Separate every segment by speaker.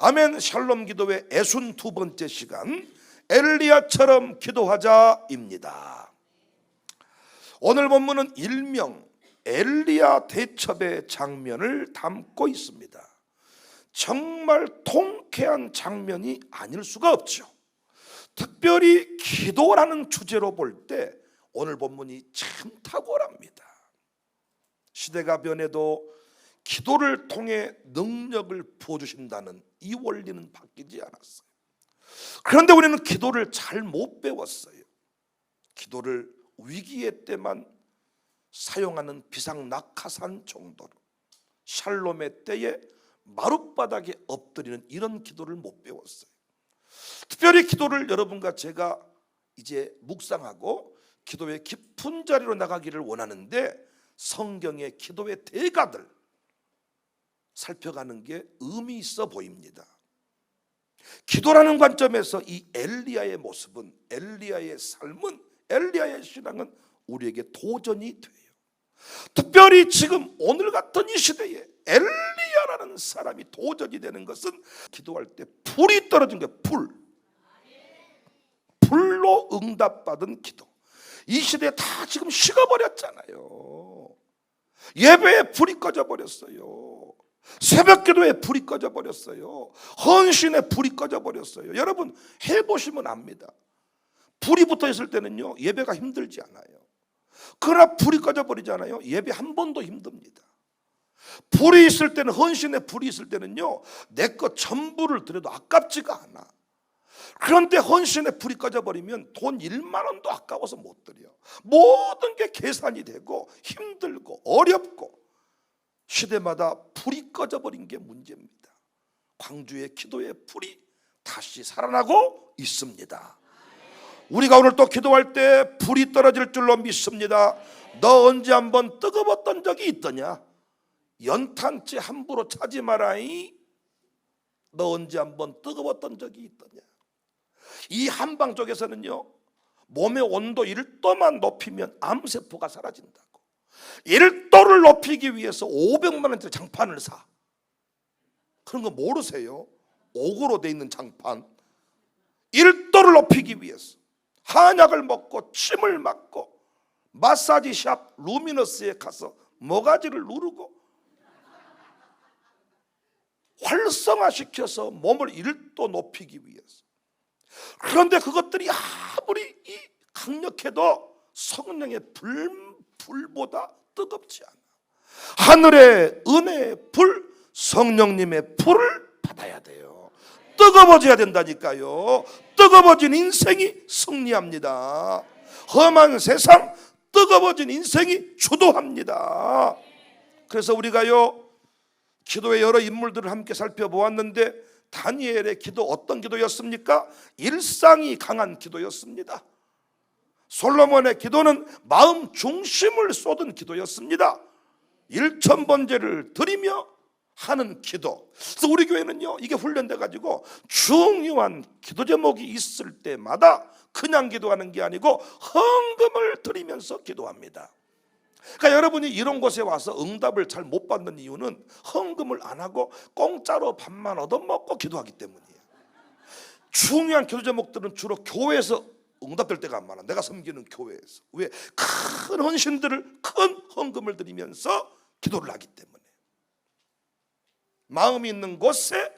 Speaker 1: 아멘. 샬롬 기도회 62번째 시간, 엘리야처럼 기도하자입니다. 오늘 본문은 일명 엘리야 대첩의 장면을 담고 있습니다. 정말 통쾌한 장면이 아닐 수가 없죠. 특별히 기도라는 주제로 볼 때 오늘 본문이 참 탁월합니다. 시대가 변해도 기도를 통해 능력을 부어주신다는 이 원리는 바뀌지 않았어요. 그런데 우리는 기도를 잘 못 배웠어요. 기도를 위기의 때만 사용하는 비상낙하산 정도로, 샬롬의 때에 마룻바닥에 엎드리는 이런 기도를 못 배웠어요. 특별히 기도를 여러분과 제가 이제 묵상하고 기도의 깊은 자리로 나가기를 원하는데, 성경의 기도의 대가들 살펴가는 게 의미 있어 보입니다. 기도라는 관점에서 이 엘리야의 모습은, 엘리야의 삶은, 엘리야의 신앙은 우리에게 도전이 돼요. 특별히 지금 오늘 같은 이 시대에 엘리야라는 사람이 도전이 되는 것은, 기도할 때 불이 떨어진 거예요. 불로 응답받은 기도. 이 시대에 다 지금 식어버렸잖아요. 예배에 불이 꺼져버렸어요. 새벽기도에 불이 꺼져버렸어요. 헌신에 불이 꺼져버렸어요. 여러분 해보시면 압니다. 불이 붙어있을 때는요 예배가 힘들지 않아요. 그러나 불이 꺼져버리잖아요, 예배 한 번도 힘듭니다. 불이 있을 때는, 헌신에 불이 있을 때는요 내 것 전부를 드려도 아깝지가 않아. 그런데 헌신에 불이 꺼져버리면 돈 1만 원도 아까워서 못 드려. 모든 게 계산이 되고 힘들고 어렵고, 시대마다 불이 꺼져버린 게 문제입니다. 광주의 기도의 불이 다시 살아나고 있습니다. 우리가 오늘 또 기도할 때 불이 떨어질 줄로 믿습니다. 너 언제 한번 뜨거웠던 적이 있더냐? 연탄재 함부로 차지 마라이. 너 언제 한번 뜨거웠던 적이 있더냐? 이 한방 쪽에서는요 몸의 온도 1도만 높이면 암세포가 사라진다고. 1도를 높이기 위해서 500만 원짜리 장판을 사. 그런 거 모르세요? 옥으로 돼 있는 장판. 1도를 높이기 위해서 한약을 먹고 침을 맞고 마사지샵 루미너스에 가서 모가지를 누르고 활성화시켜서 몸을 1도 높이기 위해서. 그런데 그것들이 아무리 강력해도 성령의 불보다 뜨겁지 않아. 하늘의 은혜의 불, 성령님의 불을 받아야 돼요. 뜨거워져야 된다니까요. 뜨거워진 인생이 승리합니다. 험한 세상, 뜨거워진 인생이 주도합니다. 그래서 우리가요 기도의 여러 인물들을 함께 살펴보았는데, 다니엘의 기도 어떤 기도였습니까? 일상이 강한 기도였습니다. 솔로몬의 기도는 마음 중심을 쏟은 기도였습니다. 1000번제를 드리며 하는 기도. 그래서 우리 교회는요 이게 훈련돼 가지고 중요한 기도 제목이 있을 때마다 그냥 기도하는 게 아니고 헌금을 드리면서 기도합니다. 그러니까 여러분이 이런 곳에 와서 응답을 잘 못 받는 이유는 헌금을 안 하고 공짜로 밥만 얻어먹고 기도하기 때문이에요. 중요한 기도 제목들은 주로 교회에서 응답될 때가 안 많아. 내가 섬기는 교회에서. 왜? 큰 헌신들을, 큰 헌금을 드리면서 기도를 하기 때문에. 마음이 있는 곳에,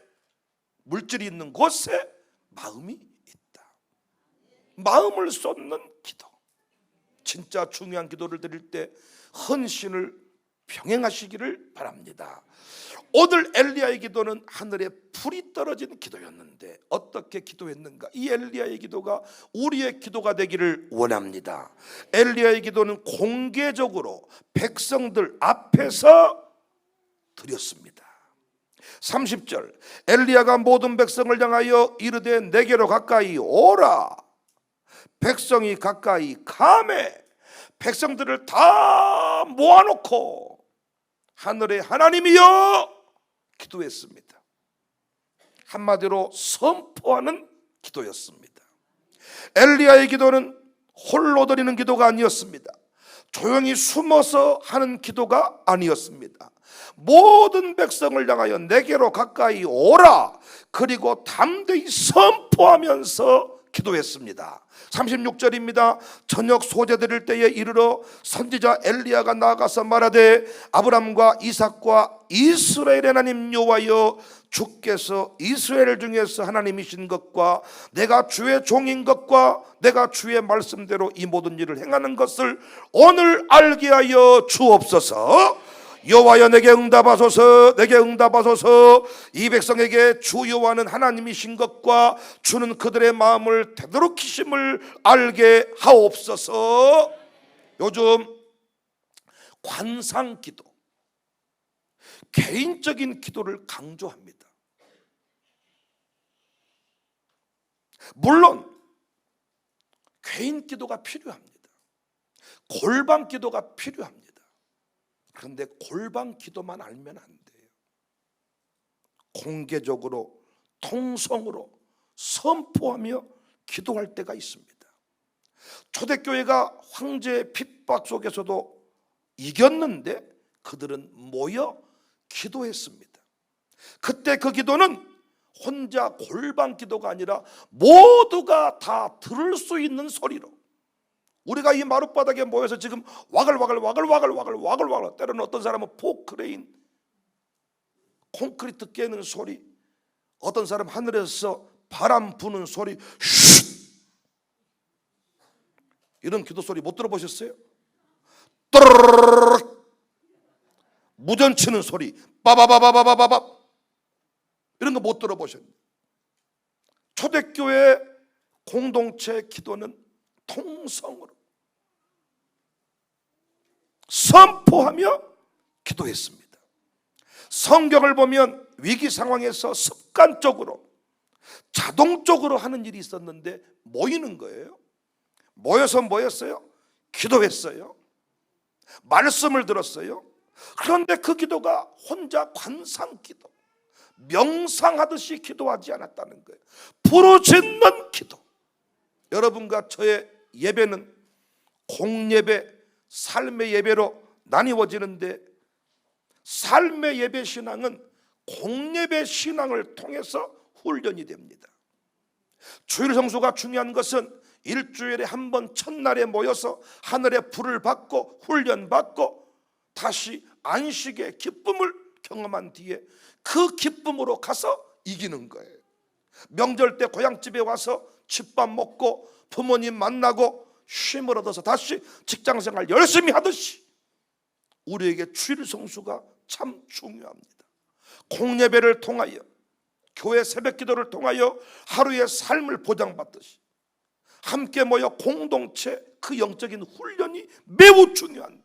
Speaker 1: 물질이 있는 곳에 마음이 있다. 마음을 쏟는 기도. 진짜 중요한 기도를 드릴 때 헌신을 병행하시기를 바랍니다. 오늘 엘리야의 기도는 하늘에 불이 떨어진 기도였는데 어떻게 기도했는가? 이 엘리야의 기도가 우리의 기도가 되기를 원합니다. 엘리야의 기도는 공개적으로 백성들 앞에서 드렸습니다. 30절, 엘리야가 모든 백성을 향하여 이르되 내게로 가까이 오라. 백성이 가까이 가매. 백성들을 다 모아놓고 하늘의 하나님이여 기도했습니다. 한마디로 선포하는 기도였습니다. 엘리야의 기도는 홀로 드리는 기도가 아니었습니다. 조용히 숨어서 하는 기도가 아니었습니다. 모든 백성을 향하여 내게로 가까이 오라. 그리고 담대히 선포하면서 기도했습니다. 36절입니다. 저녁 소재 드릴 때에 이르러 선지자 엘리야가 나아가서 말하되 아브람과 이삭과 이스라엘의 하나님 여호와여, 주께서 이스라엘 중에서 하나님이신 것과 내가 주의 종인 것과 내가 주의 말씀대로 이 모든 일을 행하는 것을 오늘 알게 하여 주옵소서. 여호와여, 내게 응답하소서. 내게 응답하소서. 이 백성에게 주 여호와는 하나님이신 것과 주는 그들의 마음을 되도록히심을 알게 하옵소서. 요즘 관상기도, 개인적인 기도를 강조합니다. 물론 개인 기도가 필요합니다. 골방 기도가 필요합니다. 그런데 골방 기도만 알면 안 돼요. 공개적으로 통성으로 선포하며 기도할 때가 있습니다. 초대교회가 황제의 핍박 속에서도 이겼는데 그들은 모여 기도했습니다. 그때 그 기도는 혼자 골방 기도가 아니라 모두가 다 들을 수 있는 소리로, 우리가 이 마룻바닥에 모여서 지금 와글와글 때로는 어떤 사람은 포크레인 콘크리트 깨는 소리, 어떤 사람 하늘에서 바람 부는 소리, 쉿, 이런 기도 소리 못 들어보셨어요? 또르르르르 무전 치는 소리, 빠바바바바바바, 이런 거 못 들어보셨나요? 초대교회 공동체 기도는 통성으로 선포하며 기도했습니다. 성경을 보면 위기 상황에서 습관적으로 자동적으로 하는 일이 있었는데 모이는 거예요. 모여서 뭐였어요? 기도했어요. 말씀을 들었어요. 그런데 그 기도가 혼자 관상기도, 명상하듯이 기도하지 않았다는 거예요. 부르짖는 기도. 여러분과 저의 예배는 공예배, 삶의 예배로 나뉘어지는데, 삶의 예배 신앙은 공예배 신앙을 통해서 훈련이 됩니다. 주일 성수가 중요한 것은 일주일에 한 번 첫날에 모여서 하늘의 불을 받고 훈련받고 다시 안식의 기쁨을 경험한 뒤에 그 기쁨으로 가서 이기는 거예요. 명절 때 고향집에 와서 집밥 먹고 부모님 만나고 쉼을 얻어서 다시 직장생활 열심히 하듯이 우리에게 주일 성수가 참 중요합니다. 공예배를 통하여, 교회 새벽기도를 통하여 하루의 삶을 보장받듯이 함께 모여 공동체, 그 영적인 훈련이 매우 중요한데,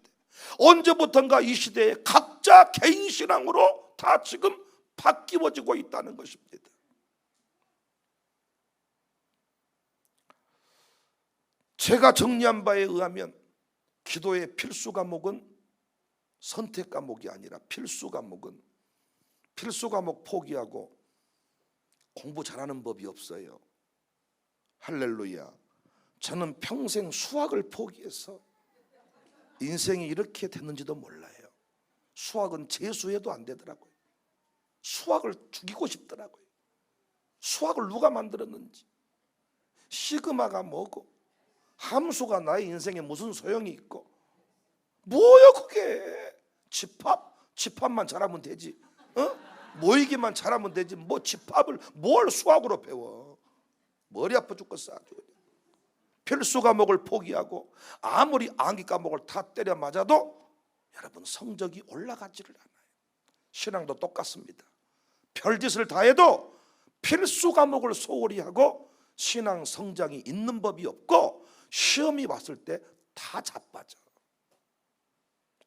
Speaker 1: 언제부턴가 이 시대에 각자 개인 신앙으로 다 지금 바뀌어지고 있다는 것입니다. 제가 정리한 바에 의하면 기도의 필수 과목은 선택 과목이 아니라 필수 과목은, 필수 과목 포기하고 공부 잘하는 법이 없어요. 할렐루야. 저는 평생 수학을 포기해서 인생이 이렇게 됐는지도 몰라요. 수학은 재수해도 안 되더라고요. 수학을 죽이고 싶더라고요. 수학을 누가 만들었는지, 시그마가 뭐고 함수가 나의 인생에 무슨 소용이 있고, 뭐야 그게. 집합만 잘하면 되지, 모이기만 잘하면 되지, 뭐 집합을 뭘 수학으로 배워. 머리 아파 죽겠어 아주. 필수 과목을 포기하고 아무리 암기 과목을 다 때려 맞아도 여러분 성적이 올라가지를 않아요. 신앙도 똑같습니다. 별짓을 다 해도 필수 과목을 소홀히 하고 신앙 성장이 있는 법이 없고, 시험이 왔을 때 다 자빠져.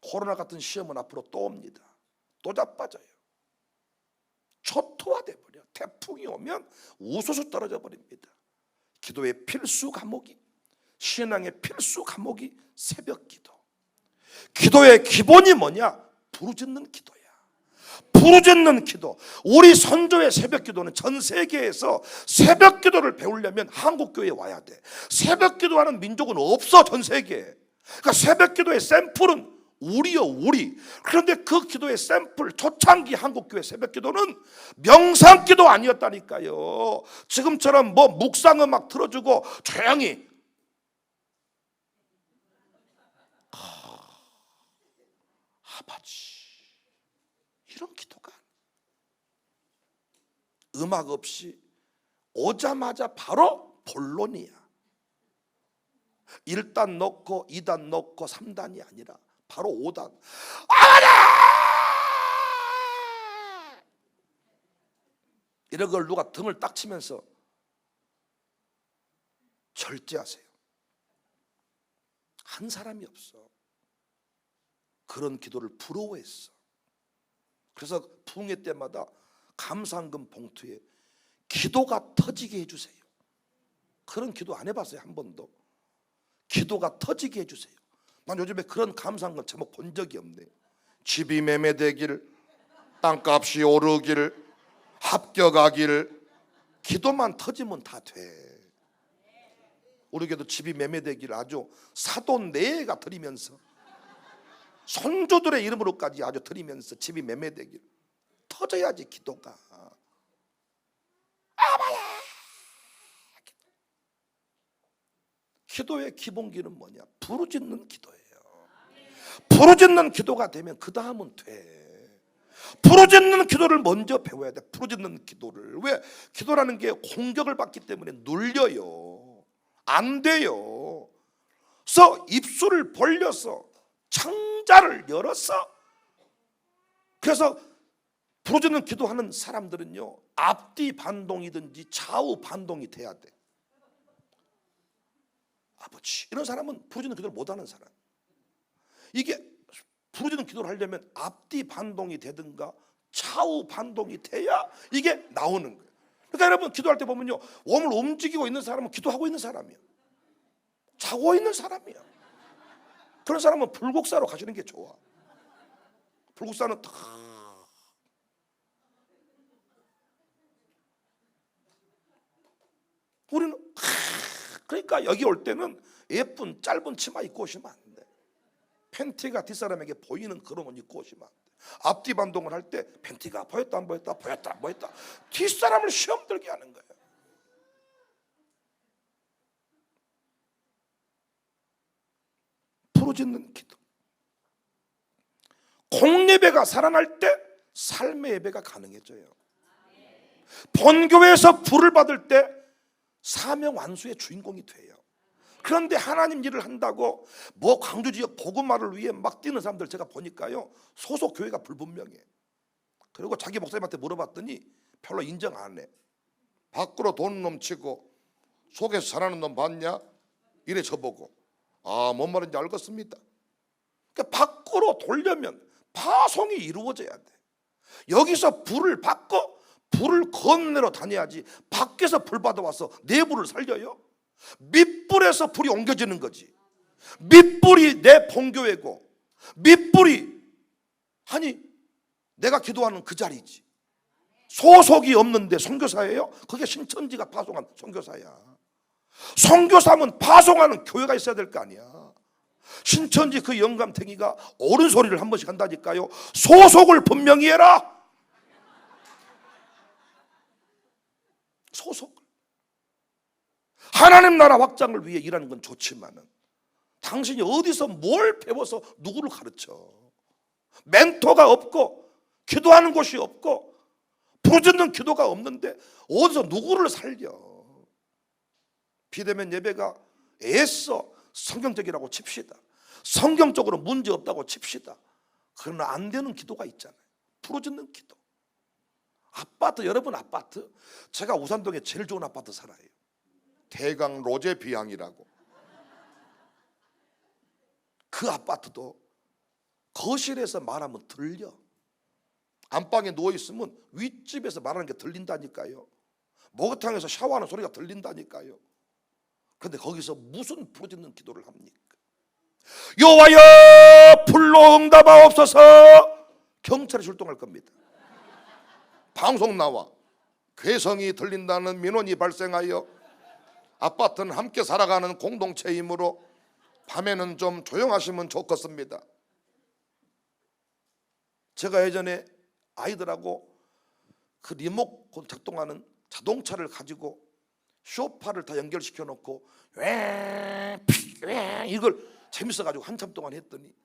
Speaker 1: 코로나 같은 시험은 앞으로 또 옵니다. 또 자빠져요. 초토화돼 버려. 태풍이 오면 우수수 떨어져 버립니다. 기도의 필수 과목이, 신앙의 필수 과목이 새벽 기도. 기도의 기본이 뭐냐? 부르짖는 기도야. 부르짖는 기도. 우리 선조의 새벽 기도는 전 세계에서 새벽 기도를 배우려면 한국 교회에 와야 돼. 새벽 기도하는 민족은 없어 전 세계에. 그러니까 새벽 기도의 샘플은 우리요 우리. 그런데 그 기도의 샘플 초창기 한국교회 새벽기도는 명상기도 아니었다니까요. 지금처럼 뭐 묵상음악 틀어주고 조용히 아버지 이런 기도가 음악 없이 오자마자 바로 본론이야. 1단 넣고 2단 넣고 3단이 아니라 바로 5단. 이런 걸 누가 등을 딱 치면서 절제하세요. 한 사람이 없어. 그런 기도를 부러워했어. 그래서 부흥회 때마다 감사헌금 봉투에 기도가 터지게 해주세요. 그런 기도 안 해봤어요. 한 번도. 기도가 터지게 해주세요. 난 요즘에 그런 감사헌금 제목 본 적이 없네요. 집이 매매되길, 땅값이 오르길, 합격하길. 기도만 터지면 다 돼. 우리 교도 집이 매매되길 아주 사돈 네가 드리면서 손주들의 이름으로까지 아주 드리면서 집이 매매되길. 터져야지 기도가. 기도의 기본기는 뭐냐? 부르짖는 기도예요. 부르짖는 기도가 되면 그 다음은 돼. 부르짖는 기도를 먼저 배워야 돼. 부르짖는 기도를. 왜? 기도라는 게 공격을 받기 때문에 눌려요. 안 돼요. 그래서 입술을 벌려서 창자를 열어서, 그래서 부르짖는 기도하는 사람들은요 앞뒤 반동이든지 좌우 반동이 돼야 돼. 아버지 이런 사람은 부르짖는 기도를 못하는 사람. 이게 부르짖는 기도를 하려면 앞뒤 반동이 되든가 좌우 반동이 돼야 이게 나오는 거예요. 그러니까 여러분 기도할 때 보면요 몸을 움직이고 있는 사람은 기도하고 있는 사람이야. 자고 있는 사람이야. 그런 사람은 불국사로 가시는 게 좋아. 불국사는 다 우리는 그러니까 여기 올 때는 예쁜 짧은 치마 입고 오시면 안 돼. 팬티가 뒷사람에게 보이는 그런 옷 입고 오시면 안 돼. 앞뒤 반동을 할 때 팬티가 보였다 안 보였다 보였다 안 보였다 뒷사람을 시험 들게 하는 거예요. 부르짖는 기도. 공예배가 살아날 때 삶의 예배가 가능해져요. 본교회에서 부를 받을 때 사명 완수의 주인공이 돼요. 그런데 하나님 일을 한다고 뭐 광주 지역 복음화를 위해 막 뛰는 사람들 제가 보니까요 소속 교회가 불분명해. 그리고 자기 목사님한테 물어봤더니 별로 인정 안 해. 밖으로 돈 넘치고 속에서 잘하는 놈 봤냐? 이래 저보고. 아, 뭔 말인지 알겠습니다. 그러니까 밖으로 돌려면 파송이 이루어져야 돼. 여기서 불을 받고 불을 건네러 다녀야지 밖에서 불 받아와서 내 불을 살려요? 밑불에서 불이 옮겨지는 거지. 밑불이 내 본교회고 밑불이 아니 내가 기도하는 그 자리지. 소속이 없는데 선교사예요? 그게 신천지가 파송한 선교사야. 선교사면 파송하는 교회가 있어야 될 거 아니야. 신천지 그 영감탱이가 옳은 소리를 한 번씩 한다니까요. 소속을 분명히 해라. 소속. 하나님 나라 확장을 위해 일하는 건 좋지만은 당신이 어디서 뭘 배워서 누구를 가르쳐? 멘토가 없고 기도하는 곳이 없고 부르짖는 기도가 없는데 어디서 누구를 살려? 비대면 예배가 애써 성경적이라고 칩시다. 성경적으로 문제 없다고 칩시다. 그러나 안 되는 기도가 있잖아요. 부르짖는 기도. 아파트, 여러분 아파트, 제가 우산동에 제일 좋은 아파트 살아요. 대강 로제 비양이라고. 그 아파트도 거실에서 말하면 들려. 안방에 누워있으면 윗집에서 말하는 게 들린다니까요. 목욕탕에서 샤워하는 소리가 들린다니까요. 그런데 거기서 무슨 부르짖는 기도를 합니까? 여호와여 불로 응답하옵소서. 경찰이 출동할 겁니다. 방송 나와 괴성이 들린다는 민원이 발생하여 아파트는 함께 살아가는 공동체이므로 밤에는 좀 조용하시면 좋겠습니다. 제가 예전에 아이들하고 그 리모컨 작동하는 자동차를 가지고 쇼파를 다 연결시켜 놓고 이걸 재밌어가지고 한참 동안 했더니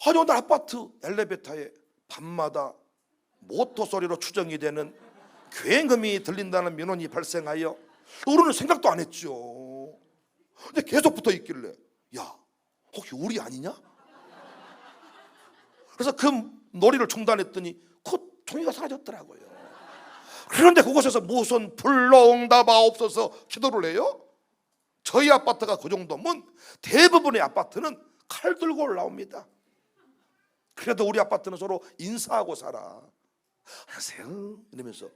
Speaker 1: 어느 날 아파트 엘리베이터에 밤마다 모터 소리로 추정이 되는 굉음이 들린다는 민원이 발생하여 우리는 생각도 안 했죠. 근데 계속 붙어 있길래 야 혹시 우리 아니냐? 그래서 그 놀이를 중단했더니 그 종이가 사라졌더라고요. 그런데 그곳에서 무슨 불러응답하옵소서 기도를 해요? 저희 아파트가 그 정도면 대부분의 아파트는 칼 들고 올라옵니다. 그래도 우리 아파트는 서로 인사하고 살아. 안녕하세요 이러면서.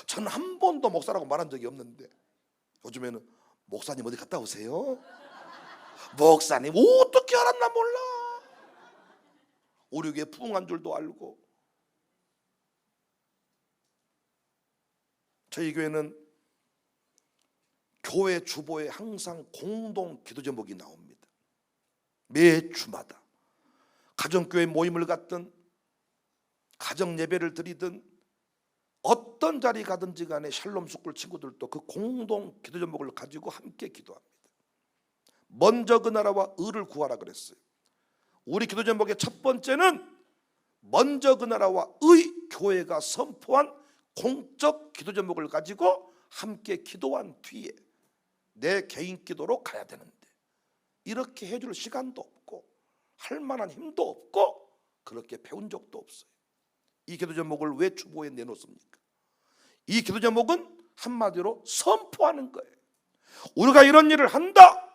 Speaker 1: 저는 한 번도 목사라고 말한 적이 없는데 요즘에는 목사님 어디 갔다 오세요? 목사님 어떻게 알았나 몰라. 우리 교회 부흥한 줄도 알고. 저희 교회는 교회 주보에 항상 공동 기도 제목이 나옵니다. 매 주마다 가정교회 모임을 갖든 가정 예배를 드리든 어떤 자리 가든지 간에 샬롬 스쿨 친구들도 그 공동 기도 제목을 가지고 함께 기도합니다. 먼저 그 나라와 의를 구하라 그랬어요. 우리 기도 제목의 첫 번째는 먼저 그 나라와 의, 교회가 선포한 공적 기도 제목을 가지고 함께 기도한 뒤에 내 개인 기도로 가야 되는데 이렇게 해줄 시간도 없고 할 만한 힘도 없고 그렇게 배운 적도 없어요. 이 기도 제목을 왜 주보에 내놓습니까? 이 기도 제목은 한마디로 선포하는 거예요. 우리가 이런 일을 한다,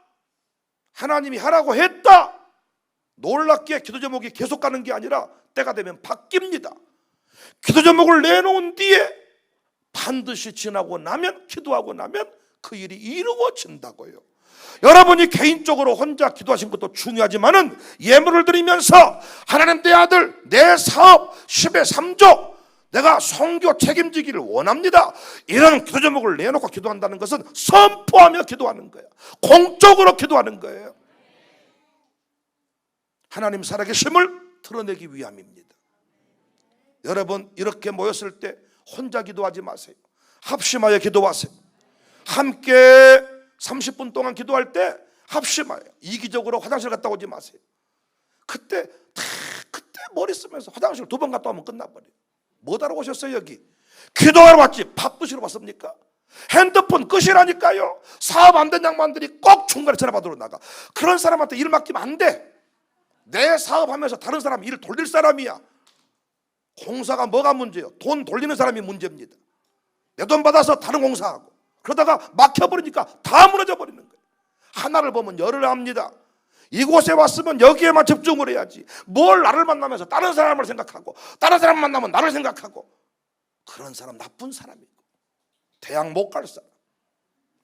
Speaker 1: 하나님이 하라고 했다, 놀랍게 기도 제목이 계속 가는 게 아니라 때가 되면 바뀝니다. 기도 제목을 내놓은 뒤에 반드시 지나고 나면, 기도하고 나면 그 일이 이루어진다고요. 여러분이 개인적으로 혼자 기도하신 것도 중요하지만은 예물을 드리면서 하나님 내 아들, 내 사업 10의 3조 내가 선교 책임지기를 원합니다, 이런 기도 제목을 내놓고 기도한다는 것은 선포하며 기도하는 거예요. 공적으로 기도하는 거예요. 하나님 살아계심을 드러내기 위함입니다. 여러분 이렇게 모였을 때 혼자 기도하지 마세요. 합심하여 기도하세요. 함께 30분 동안 기도할 때 합심하여 이기적으로 화장실 갔다 오지 마세요. 그때 머리 쓰면서 화장실 2번 갔다 오면 끝나버려요. 뭐 하러 오셨어요 여기? 기도하러 왔지 바쁘시러 왔습니까? 핸드폰 끄시라니까요. 사업 안 된 양반들이 꼭 중간에 전화 받으러 나가. 그런 사람한테 일 맡기면 안 돼. 내 사업하면서 다른 사람 일 돌릴 사람이야. 공사가 뭐가 문제예요? 돈 돌리는 사람이 문제입니다. 내 돈 받아서 다른 공사하고 그러다가 막혀버리니까 다 무너져 버리는 거예요. 하나를 보면 열을 합니다. 이곳에 왔으면 여기에만 집중을 해야지 뭘 나를 만나면서 다른 사람을 생각하고 다른 사람 만나면 나를 생각하고, 그런 사람 나쁜 사람이고 대학 못 갈 사람,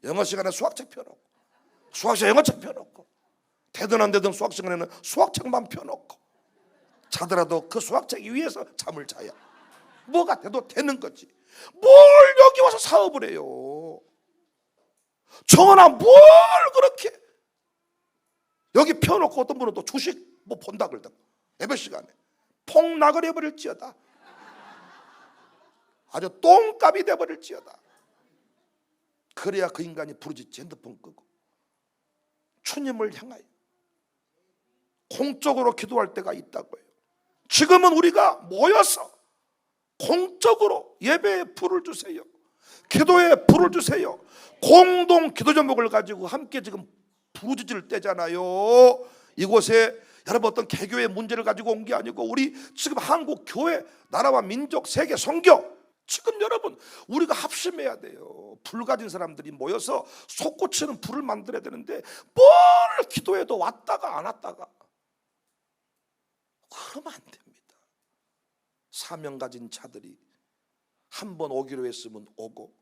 Speaker 1: 영어 시간에 수학책 펴놓고 수학시간에 영어책 펴놓고 되든 안 되든 수학 시간에는 수학책만 펴놓고 자더라도 그 수학책 위에서 잠을 자야 뭐가 돼도 되는 거지. 뭘 여기 와서 사업을 해요. 전화 뭘 그렇게 여기 펴놓고 어떤 분은 또 주식 뭐 본다 그러다 예배 시간에 폭락을 해버릴지어다. 아주 똥값이 돼버릴지어다. 그래야 그 인간이 부르짖지 핸드폰 끄고 주님을 향하여 공적으로 기도할 때가 있다고요. 지금은 우리가 모여서 공적으로 예배에 불을 주세요. 기도에 불을 주세요. 공동 기도 제목을 가지고 함께 지금 부르짖을 때잖아요. 이곳에 여러분 어떤 개교의 문제를 가지고 온 게 아니고 우리 지금 한국 교회, 나라와 민족, 세계 선교, 지금 여러분 우리가 합심해야 돼요. 불 가진 사람들이 모여서 솟구치는 불을 만들어야 되는데 뭘 기도해도 왔다가 안 왔다가 그러면 안 됩니다. 사명 가진 자들이 한번 오기로 했으면 오고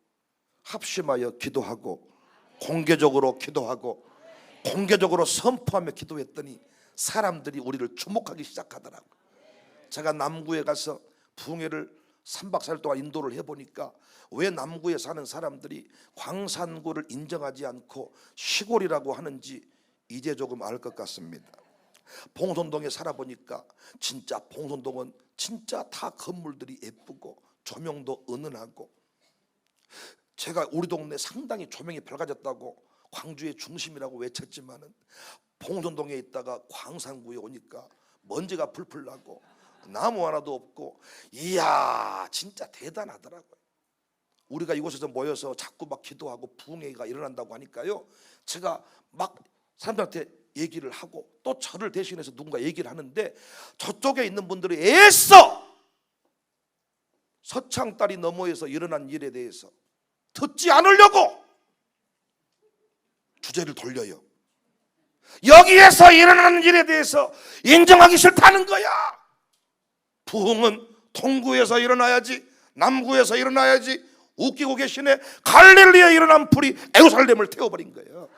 Speaker 1: 합심하여 기도하고 공개적으로 기도하고 공개적으로 선포하며 기도했더니 사람들이 우리를 주목하기 시작하더라고요. 제가 남구에 가서 부흥회를 3박 4일 동안 인도를 해보니까 왜 남구에 사는 사람들이 광산구를 인정하지 않고 시골이라고 하는지 이제 조금 알 것 같습니다. 봉선동에 살아보니까 진짜 봉선동은 진짜 다 건물들이 예쁘고 조명도 은은하고, 제가 우리 동네 상당히 조명이 밝아졌다고 광주의 중심이라고 외쳤지만은 봉선동에 있다가 광산구에 오니까 먼지가 풀풀 나고 나무 하나도 없고, 이야 진짜 대단하더라고요. 우리가 이곳에서 모여서 자꾸 막 기도하고 부흥회가 일어난다고 하니까요, 제가 막 사람들한테 얘기를 하고 또 저를 대신해서 누군가 얘기를 하는데, 저쪽에 있는 분들이 애써 서창다리 너머에서 일어난 일에 대해서 듣지 않으려고 주제를 돌려요. 여기에서 일어나는 일에 대해서 인정하기 싫다는 거야. 부흥은 동구에서 일어나야지, 남구에서 일어나야지. 웃기고 계시네. 갈릴리에 일어난 불이 예루살렘을 태워버린 거예요.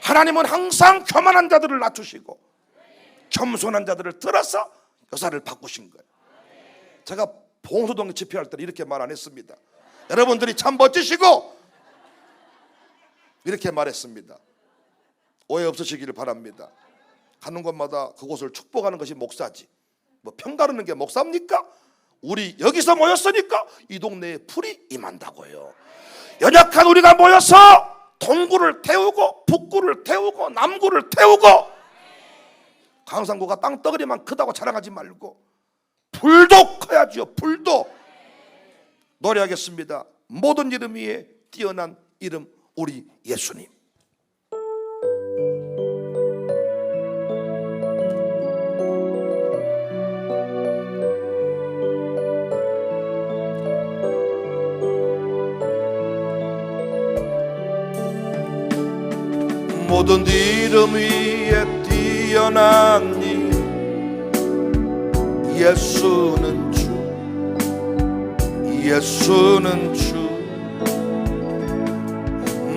Speaker 1: 하나님은 항상 교만한 자들을 낮추시고 겸손한 자들을 들어서 역사를 바꾸신 거예요. 제가 봉수동 집회할 때 이렇게 말 안 했습니다. 여러분들이 참 멋지시고 이렇게 말했습니다. 오해 없으시기를 바랍니다. 가는 곳마다 그곳을 축복하는 것이 목사지, 뭐 평가르는 게 목사입니까? 우리 여기서 모였으니까 이 동네에 불이 임한다고요. 연약한 우리가 모여서 동구를 태우고 북구를 태우고 남구를 태우고, 강산구가 땅덩어리만 크다고 자랑하지 말고 불도 커야지요. 불도. 노래하겠습니다. 모든 이름 위에 뛰어난 이름 우리 예수님. 모든 이름 위에 뛰어난 이름 예수는 주, 예수는 주.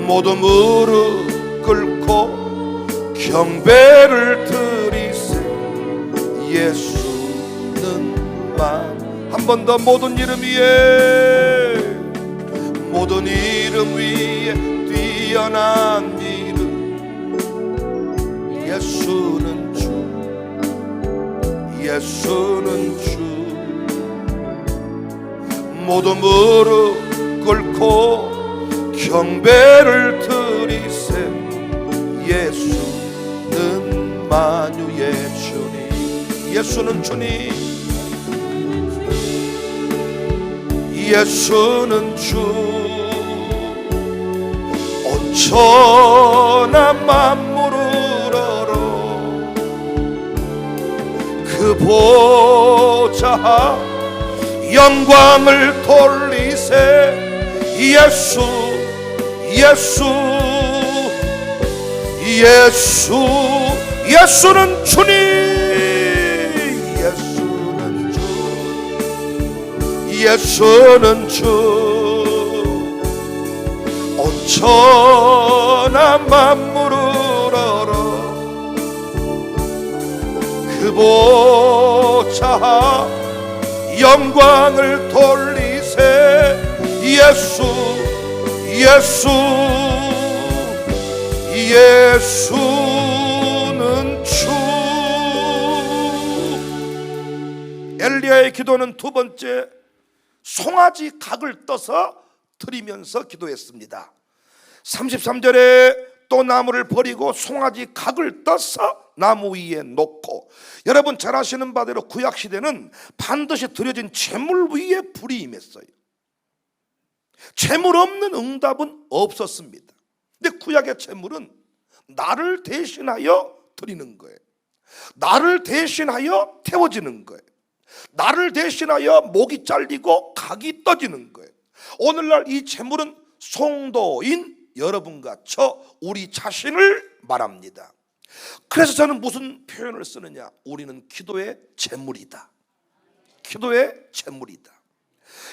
Speaker 1: 모든 무릎 꿇고 경배를 드리세 예수는 만. 한 번 더. 모든 이름 위에, 모든 이름 위에 뛰어난 이름 예수는 주, 예수는 주. 모든 무릎 꿇고 경배를 드리세 예수는 만유의 주님. 예수는 주님, 예수는 주. 온 천하 만물을 그 보좌 영광을 돌리세 예수, 예수, 예수. 예수는 주님, 예수는 주, 예수는 주. 온 천하 만물을 그 보좌 영광을 돌리세 예수, 예수, 예수는 주. 엘리야의 기도는 두 번째, 송아지 각을 떠서 드리면서 기도했습니다. 33절에 또 나무를 버리고 송아지 각을 떠서 나무 위에 놓고, 여러분 잘 아시는 바대로 구약시대는 반드시 드려진 제물 위에 불이 임했어요. 제물 없는 응답은 없었습니다. 근데 구약의 제물은 나를 대신하여 드리는 거예요. 나를 대신하여 태워지는 거예요. 나를 대신하여 목이 잘리고 각이 떠지는 거예요. 오늘날 이 제물은 성도인 여러분과 저 우리 자신을 말합니다. 그래서 저는 무슨 표현을 쓰느냐, 우리는 기도의 제물이다. 기도의 제물이다.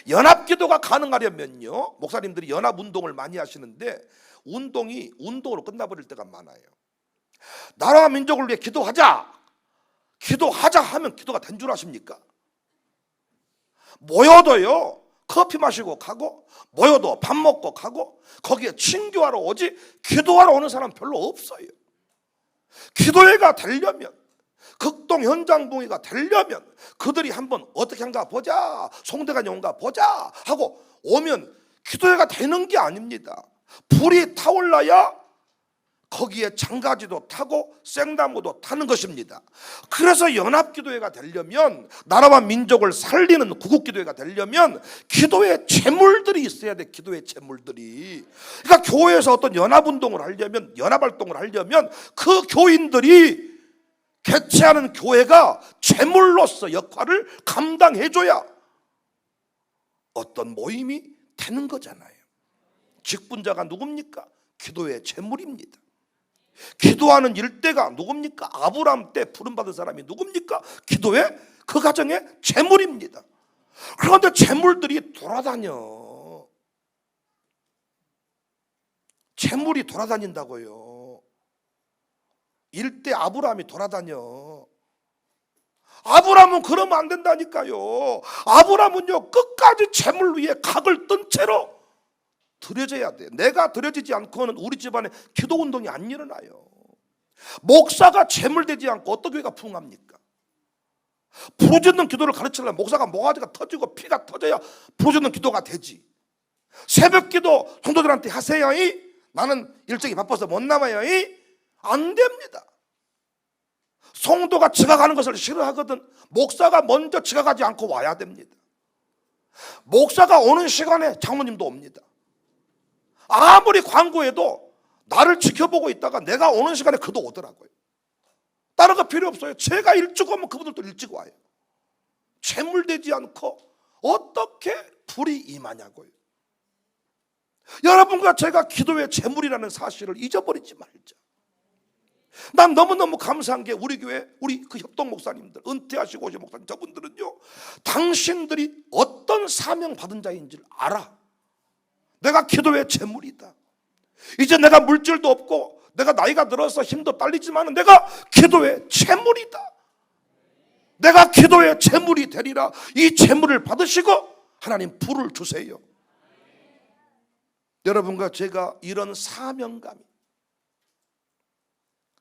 Speaker 1: 연합기도가 가능하려면요, 목사님들이 연합운동을 많이 하시는데 운동이 운동으로 끝나버릴 때가 많아요. 나라와 민족을 위해 기도하자, 기도하자 하면 기도가 된 줄 아십니까? 모여도요 커피 마시고 가고, 모여도 밥 먹고 가고, 거기에 친교하러 오지 기도하러 오는 사람 별로 없어요. 기도회가 되려면 극동 현장봉의가 되려면 그들이 한번 어떻게 한가 보자, 송대관이 온가 보자 하고 오면 기도회가 되는 게 아닙니다. 불이 타올라야 거기에 장가지도 타고 생나무도 타는 것입니다. 그래서 연합기도회가 되려면, 나라와 민족을 살리는 구국기도회가 되려면 기도의 제물들이 있어야 돼. 기도의 제물들이. 그러니까 교회에서 어떤 연합운동을 하려면, 연합활동을 하려면 그 교인들이 개최하는 교회가 제물로서 역할을 감당해줘야 어떤 모임이 되는 거잖아요. 직분자가 누굽니까? 기도의 제물입니다. 기도하는 일대가 누굽니까? 아브라함 때 부름받은 사람이 누굽니까? 기도의 그 가정의 제물입니다. 그런데 제물들이 돌아다녀. 제물이 돌아다닌다고요. 일대 아브라함이 돌아다녀. 아브라함은 그러면 안 된다니까요. 아브라함은요, 끝까지 제물 위에 각을 뜬 채로 드려져야 돼. 내가 드려지지 않고는 우리 집안에 기도운동이 안 일어나요. 목사가 제물되지 않고 어떤 교회가 부흥합니까? 부르짖는 기도를 가르치려면 목사가 모가지가 터지고 피가 터져야 부르짖는 기도가 되지. 새벽기도 성도들한테 하세요. 나는 일정이 바빠서 못 남아요. 안 됩니다. 성도가 지각하는 것을 싫어하거든 목사가 먼저 지각하지 않고 와야 됩니다. 목사가 오는 시간에 장로님도 옵니다. 아무리 광고해도 나를 지켜보고 있다가 내가 오는 시간에 그도 오더라고요. 다른 거 필요 없어요. 제가 일찍 오면 그분들도 일찍 와요. 재물되지 않고 어떻게 불이 임하냐고요. 여러분과 제가 기도의 재물이라는 사실을 잊어버리지 말자. 난 너무너무 감사한 게 우리 교회 우리 그 협동 목사님들, 은퇴하시고 오신 목사님, 저분들은요, 당신들이 어떤 사명 받은 자인지를 알아. 내가 기도의 재물이다. 이제 내가 물질도 없고 내가 나이가 들어서 힘도 딸리지만 내가 기도의 재물이다. 내가 기도의 재물이 되리라. 이 재물을 받으시고 하나님 불을 주세요. 여러분과 제가 이런 사명감이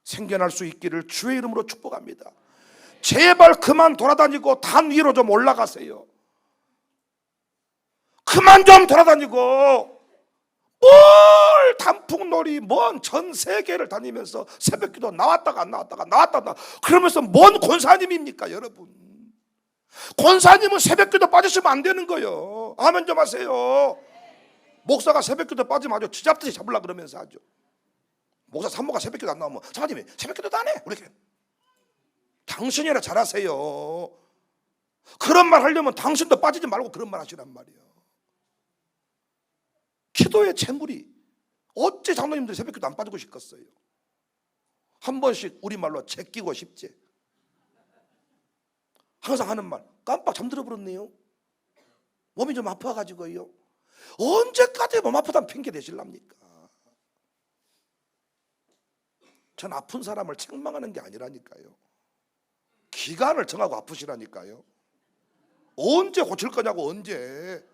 Speaker 1: 생겨날 수 있기를 주의 이름으로 축복합니다. 제발 그만 돌아다니고 단 위로 좀 올라가세요. 그만 좀 돌아다니고 뭘 단풍놀이 뭔 전 세계를 다니면서 새벽기도 나왔다가 안 나왔다가 나왔다가 그러면서 뭔 권사님입니까 여러분. 권사님은 새벽기도 빠지시면 안 되는 거예요. 아멘 좀 하세요. 목사가 새벽기도 빠지면 아주 쥐잡듯이 잡으려고 그러면서 하죠. 목사 산모가 새벽기도 안 나오면 사모님이 새벽기도도 안 해. 우리 당신이나 잘하세요. 그런 말 하려면 당신도 빠지지 말고 그런 말 하시란 말이에요. 기도의 재물이 어째 장로님들이 새벽기도 안 빠지고 싶겠어요. 한 번씩 우리말로 제끼고 싶지. 항상 하는 말 깜빡 잠들어 버렸네요. 몸이 좀 아파가지고요. 언제까지 몸 아프다면 핑계 대실랍니까? 전 아픈 사람을 책망하는 게 아니라니까요. 기간을 정하고 아프시라니까요. 언제 고칠 거냐고. 언제.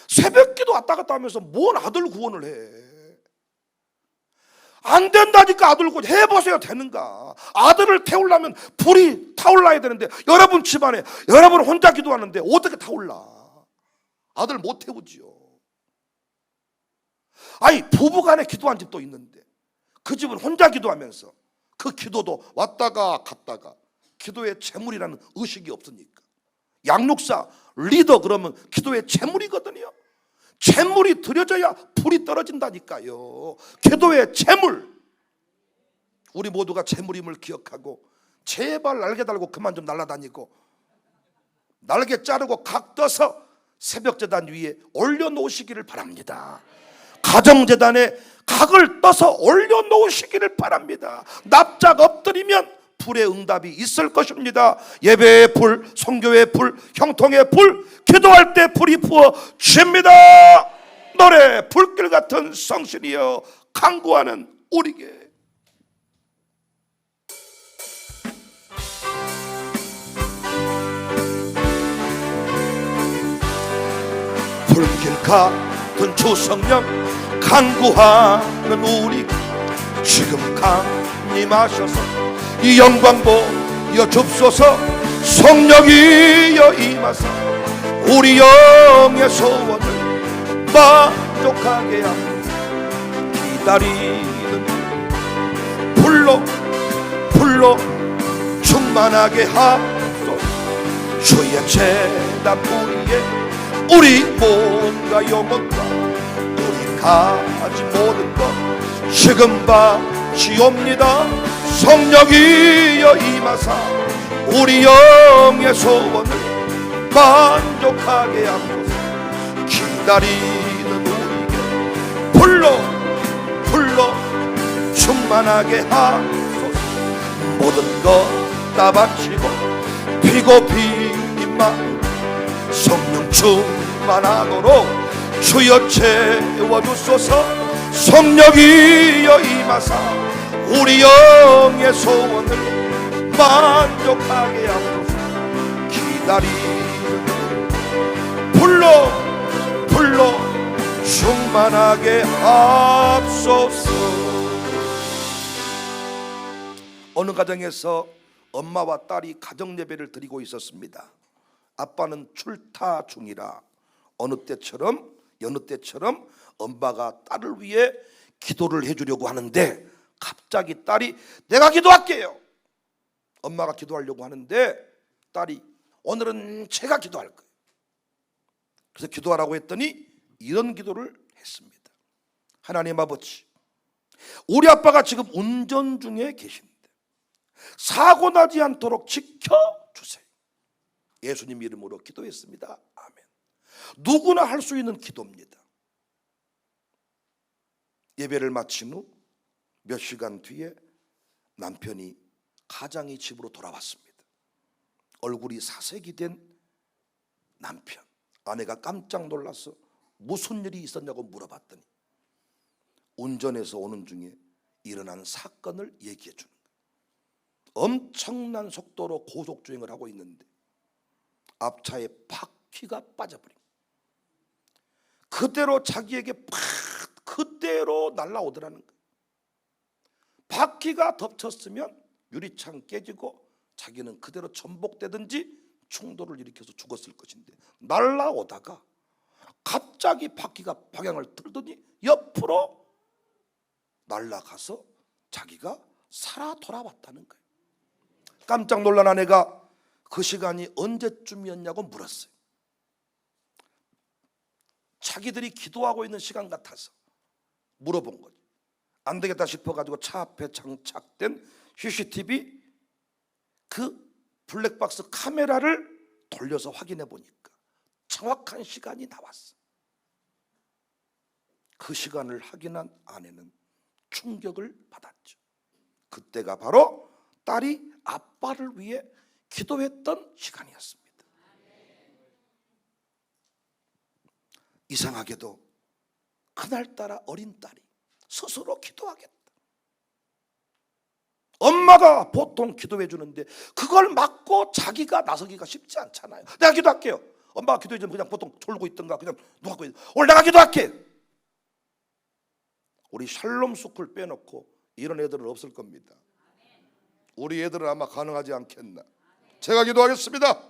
Speaker 1: 새벽기도 왔다 갔다 하면서 뭔 아들 구원을 해. 안 된다니까. 아들 구원 해보세요. 되는가. 아들을 태우려면 불이 타올라야 되는데 여러분 집안에 여러분 혼자 기도하는데 어떻게 타올라. 아들 못 태우지요. 아니 부부간에 기도한 집도 있는데 그 집은 혼자 기도하면서 그 기도도 왔다가 갔다가 기도의 재물이라는 의식이 없으니까. 양육사 리더 그러면 기도의 재물이거든요. 재물이 드려져야 불이 떨어진다니까요. 기도의 재물. 우리 모두가 재물임을 기억하고 제발 날개 달고 그만 좀 날아다니고 날개 자르고 각 떠서 새벽재단 위에 올려놓으시기를 바랍니다. 가정재단에 각을 떠서 올려놓으시기를 바랍니다. 납작 엎드리면 불의 응답이 있을 것입니다. 예배의 불, 성교의 불, 형통의 불, 기도할 때 불이 부어집니다. 노래 불길 같은 성신이여 간구하는 우리에게 불길 같은 주 성령 간구하는 우리 지금 임하셔서 이 영광 보여 줍소서. 성령이여 임하사 우리 영의 소원을 만족하게 하고 기다리는 불로 충만하게 하소서. 주의 제단 우리의 우리 몸과 영혼과 우리 가진 모든 것 지금 바치옵니다. 성령이여 임하사 우리 영의 소원을 만족하게 하소서. 기다리는 우리에게 불로 충만하게 하소서. 모든 것 다 바치고 피고 빈 마음 성령 충만하도록 주여 채워주소서. 성령이여 임하사 우리 영의 소원을 만족하게 하소서. 기다리는 불로 충만하게 하소서. 어느 가정에서 엄마와 딸이 가정 예배를 드리고 있었습니다. 아빠는 출타 중이라 여느 때처럼 엄마가 딸을 위해 기도를 해주려고 하는데 갑자기 딸이 내가 기도할게요. 엄마가 기도하려고 하는데 딸이 오늘은 제가 기도할 거예요. 그래서 기도하라고 했더니 이런 기도를 했습니다. 하나님 아버지, 우리 아빠가 지금 운전 중에 계신데 사고 나지 않도록 지켜주세요. 예수님 이름으로 기도했습니다. 아멘. 누구나 할 수 있는 기도입니다. 예배를 마친 후 몇 시간 뒤에 남편이 가장이 집으로 돌아왔습니다. 얼굴이 사색이 된 남편. 아내가 깜짝 놀라서 무슨 일이 있었냐고 물어봤더니 운전해서 오는 중에 일어난 사건을 얘기해 주는 거예요. 엄청난 속도로 고속주행을 하고 있는데 앞차에 바퀴가 빠져버린 거예요. 그대로 자기에게 그대로 날아오더라는 거예요. 바퀴가 덮쳤으면 유리창 깨지고 자기는 그대로 전복되든지 충돌을 일으켜서 죽었을 것인데 날아오다가 갑자기 바퀴가 방향을 틀더니 옆으로 날아가서 자기가 살아 돌아왔다는 거예요. 깜짝 놀란 아내가 그 시간이 언제쯤이었냐고 물었어요. 자기들이 기도하고 있는 시간 같아서 물어본 거죠. 안 되겠다 싶어가지고 차 앞에 장착된 CCTV 그 블랙박스 카메라를 돌려서 확인해 보니까 정확한 시간이 나왔어. 그 시간을 확인한 아내는 충격을 받았죠. 그때가 바로 딸이 아빠를 위해 기도했던 시간이었습니다. 이상하게도 그날따라 어린 딸이 스스로 기도하겠다. 엄마가 보통 기도해 주는데 그걸 막고 자기가 나서기가 쉽지 않잖아요. 내가 기도할게요. 엄마가 기도해 주면 그냥 보통 졸고 있든가 그냥 누가 오늘 내가 기도할게. 우리 샬롬 스쿨 빼놓고 이런 애들은 없을 겁니다. 우리 애들은 아마 가능하지 않겠나. 제가 기도하겠습니다.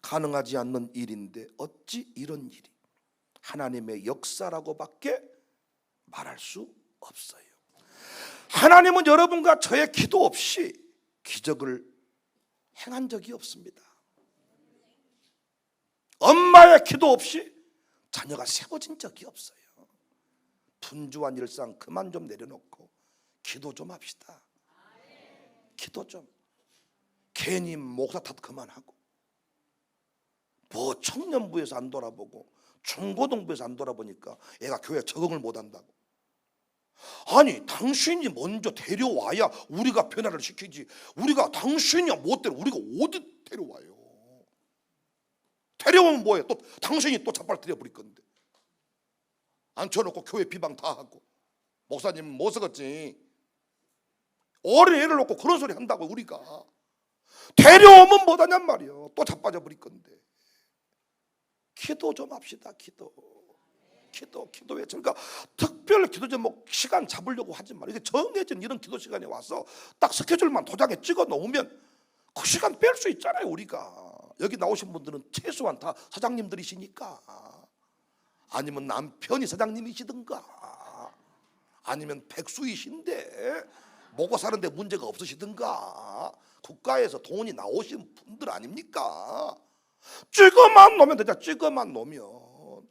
Speaker 1: 가능하지 않는 일인데 어찌 이런 일이 하나님의 역사라고밖에 말할 수 없어요. 하나님은 여러분과 저의 기도 없이 기적을 행한 적이 없습니다. 엄마의 기도 없이 자녀가 세워진 적이 없어요. 분주한 일상 그만 좀 내려놓고 기도 좀 합시다. 기도 좀. 괜히 목사 탓 그만하고 뭐 청년부에서 안 돌아보고 중고등부에서 안 돌아보니까 애가 교회에 적응을 못한다고. 아니 당신이 먼저 데려와야 우리가 변화를 시키지. 우리가 당신이 못 데려 우리가 어디 데려와요. 데려오면 뭐해. 또 당신이 또 잡아뜨려 버릴 건데. 앉혀놓고 교회 비방 다 하고 목사님 못 쓰겠지. 어린 애를 놓고 그런 소리 한다고. 우리가 데려오면 못하냔 말이요. 또 자빠져 버릴 건데. 기도 좀 합시다. 기도. 기도회. 그러니까 특별 기도 제목 시간 잡으려고 하지 말고 이게 정해진 이런 기도 시간에 와서 딱 스케줄만 도장에 찍어 놓으면 그 시간 뺄 수 있잖아요. 우리가 여기 나오신 분들은 최소한 다 사장님들이시니까, 아니면 남편이 사장님이시든가, 아니면 백수이신데 먹고 사는데 문제가 없으시든가, 국가에서 돈이 나오신 분들 아닙니까? 찍어만 놓으면 되죠. 찍어만 놓으면.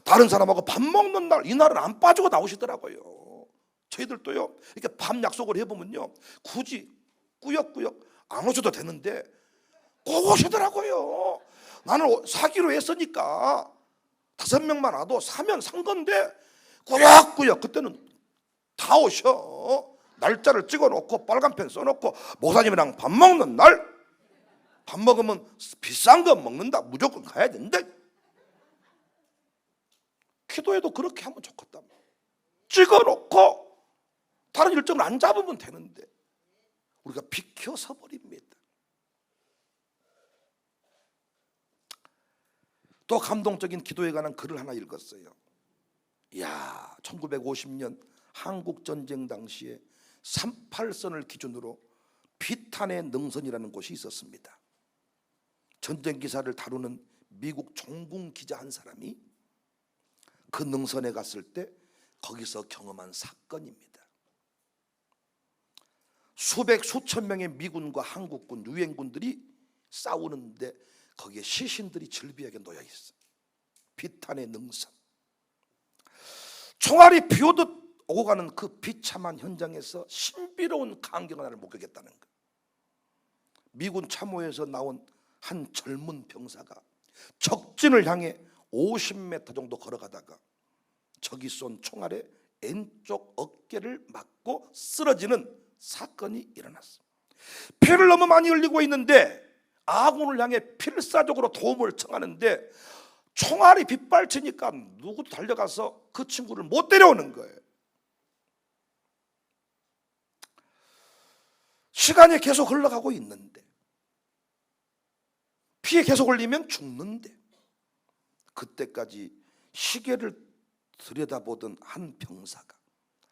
Speaker 1: 다른 사람하고 밥 먹는 날, 이날은 안 빠지고 나오시더라고요. 저희들도요, 이렇게 밥 약속을 해보면요, 굳이 꾸역꾸역 안 오셔도 되는데 꼭 오시더라고요. 나는 사기로 했으니까 5명만 와도 사면 산 건데 꾸역꾸역 그때는 다 오셔. 날짜를 찍어놓고 빨간펜 써놓고 목사님이랑 밥 먹는 날, 밥 먹으면 비싼 거 먹는다, 무조건 가야 된다. 기도에도 그렇게 하면 좋겠다. 찍어놓고 다른 일정을 안 잡으면 되는데 우리가 비켜서 버립니다. 또 감동적인 기도에 관한 글을 하나 읽었어요. 이야, 1950년 한국전쟁 당시에 38선을 기준으로 비탄의 능선이라는 곳이 있었습니다. 전쟁 기사를 다루는 미국 종군 기자 한 사람이 그 능선에 갔을 때 거기서 경험한 사건입니다. 수백 수천 명의 미군과 한국군, 유엔군들이 싸우는데 거기에 시신들이 즐비하게 놓여 있어. 비탄의 능선. 총알이 비오듯 오고 가는 그 비참한 현장에서 신비로운 광경을 하나를 목격했다는 거예요. 미군 참호에서 나온 한 젊은 병사가 적진을 향해 50m 정도 걸어가다가 적이 쏜 총알에 왼쪽 어깨를 맞고 쓰러지는 사건이 일어났습니다. 피를 너무 많이 흘리고 있는데 아군을 향해 필사적으로 도움을 청하는데 총알이 빗발치니까 누구도 달려가서 그 친구를 못 데려오는 거예요. 시간이 계속 흘러가고 있는데 피에 계속 흘리면 죽는데, 그때까지 시계를 들여다보던 한 병사가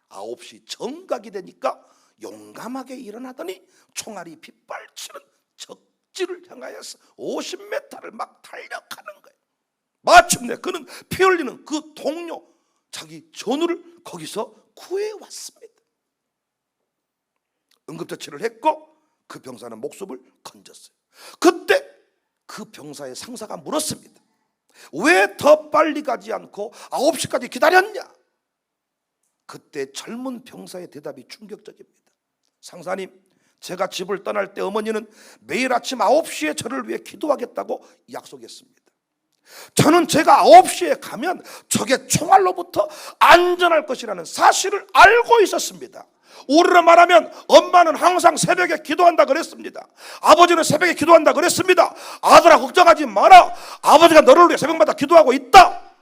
Speaker 1: 9시 정각이 되니까 용감하게 일어나더니 총알이 빗발치는 적지를 향하여서 50m를 막 달려가는 거예요. 마침내 그는 피 흘리는 그 동료, 자기 전우를 거기서 구해왔습니다. 응급처치를 했고 그 병사는 목숨을 건졌어요. 그때 그 병사의 상사가 물었습니다. 왜 더 빨리 가지 않고 9시까지 기다렸냐? 그때 젊은 병사의 대답이 충격적입니다. 상사님, 제가 집을 떠날 때 어머니는 매일 아침 9시에 저를 위해 기도하겠다고 약속했습니다. 저는 제가 9시에 가면 적의 총알로부터 안전할 것이라는 사실을 알고 있었습니다. 우리로 말하면 엄마는 항상 새벽에 기도한다 그랬습니다. 아버지는 새벽에 기도한다 그랬습니다. 아들아, 걱정하지 마라. 아버지가 너를 위해 새벽마다 기도하고 있다.